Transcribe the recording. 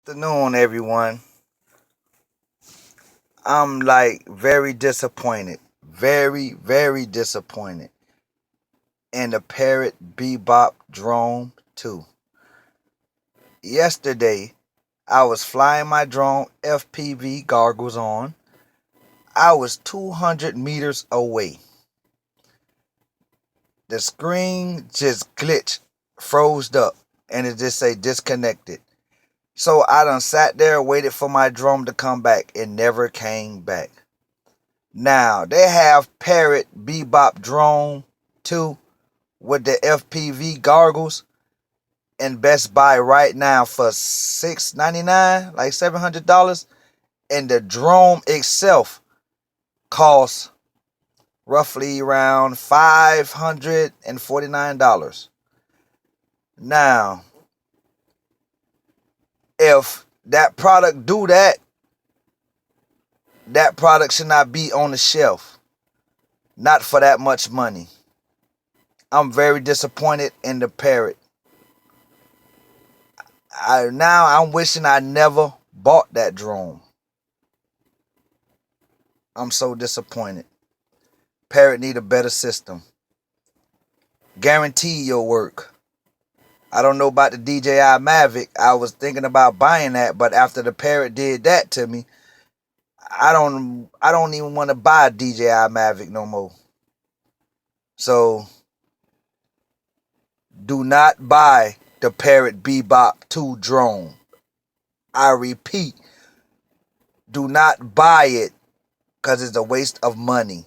Afternoon, everyone. I'm like very disappointed, very disappointed in the parrot Bebop drone too. Yesterday, I was flying my drone FPV goggles on. I was 200 meters away. The screen just glitched, froze up, and it just say disconnected. So I done sat there, waited for my drone to come back. It never came back. Now they have Parrot Bebop drone too with the FPV goggles in Best Buy right now for $699, like $700, and the drone itself costs roughly around $549. Now, if that product do that, that product should not be on the shelf. Not for that much money. I'm very disappointed in the Parrot. I'm wishing I never bought that drone. I'm so disappointed. Parrot need a better system. Guarantee your work. I don't know about the DJI Mavic. I was thinking about buying that, but after the Parrot did that to me, I don't even want to buy a DJI Mavic no more. So do not buy the Parrot Bebop 2 drone. I repeat, do not buy it because it's a waste of money.